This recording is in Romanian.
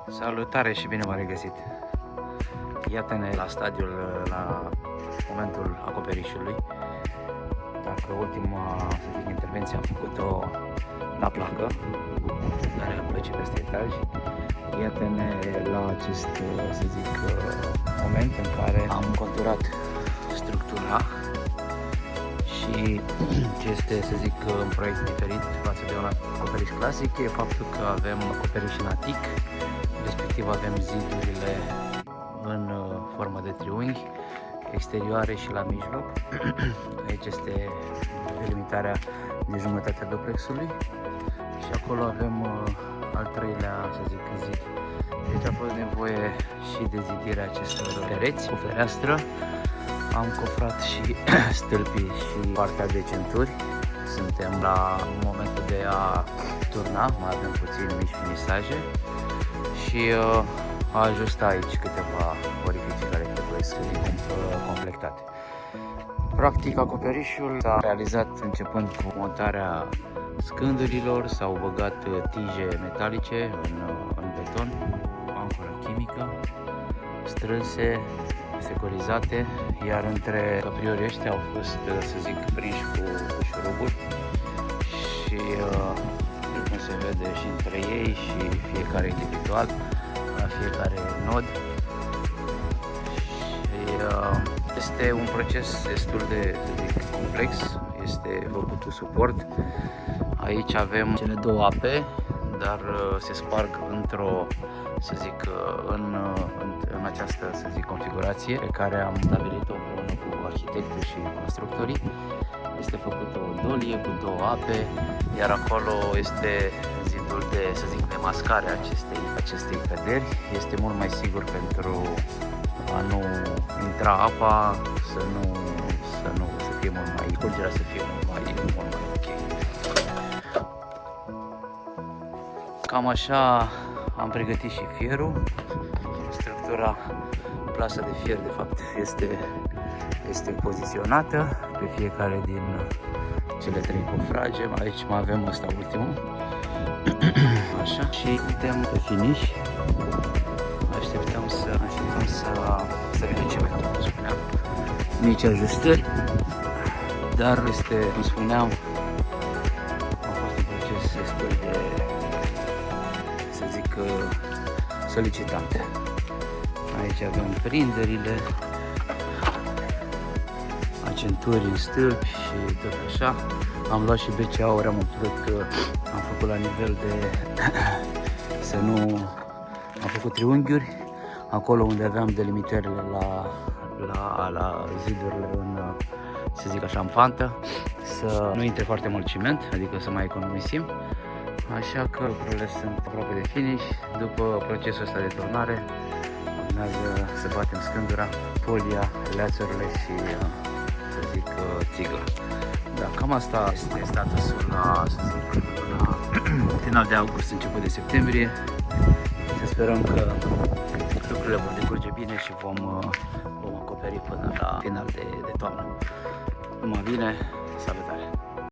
Salutare și bine v-am regăsit! Iată-ne la stadiul, la momentul acoperișului. Dacă ultima, să zic, intervenție am făcut-o la placă, care am plăcit peste etaj. Iată-ne la acest, să zic, moment în care am conturat structura și ce este, să zic, un proiect diferit față de un acoperiș clasic e faptul că avem acoperiș în atic, respectiv avem zidurile în formă de triunghi, exterioare și la mijloc. Aici este delimitarea de jumătatea duplexului și acolo avem al treilea, să zic, zid. Deci a fost nevoie și de zidirea acestor pereți cu fereastră. Am cofrat și stâlpii și partea de centuri. Suntem la momentul de a turna, mai avem puțin mici finisaje și a ajusta aici câteva orificii care trebuie să fie completate. Practic, acoperișul s-a realizat începând cu montarea scândurilor, s-au băgat tije metalice în beton, ancora chimică, strânse, securizate, iar între capriorii ăștia au fost, să zic, prinși cu șuruburi și cum se vede și între ei și fiecare individual, la fiecare nod. Și este un proces destul de, să zic, complex, este făcut cu suport. Aici avem cele două ape, dar se sparg într-o, să zic, în această, să zic, configurație pe care am stabilit-o împreună cu arhitectul și constructorii. Este făcută o dolie cu două ape, iar acolo este zidul de, să zic, de mascare a acestei căderi. Este mult mai sigur pentru a nu intra apa, să fie mult mai, curgerea să fie mult mai ok. Cam așa am pregătit și fierul. Structura, plasa de fier, de fapt, este poziționată pe fiecare din cele trei cofrage. Aici mai avem ăsta ultimul. Așa, și suntem pe finish. Așteptăm să vină cementul, cum spuneam. Mici ajustări, dar este, cum spuneam, a fost un proces destul de, să zic, solicitant. Aici avem prinderile, acenturi în stâlpi și tot așa. Am luat și BCA-uri, am făcut la nivel de să nu... Am făcut triunghiuri acolo unde aveam delimitările la zidurile în, să zic așa, în fantă, să nu intre foarte mult ciment, adică să mai economisim. Așa că lucrurile sunt aproape de finish. După procesul ăsta de turnare urmează să batem scândura, folia, leațurile și, să zic, țigla. Da, cam asta este statusul la, să zic, la final de august, început de septembrie. Să sperăm că lucrurile vor decurge bine și vom acoperi până la final de toamnă. Numai bine, salutare!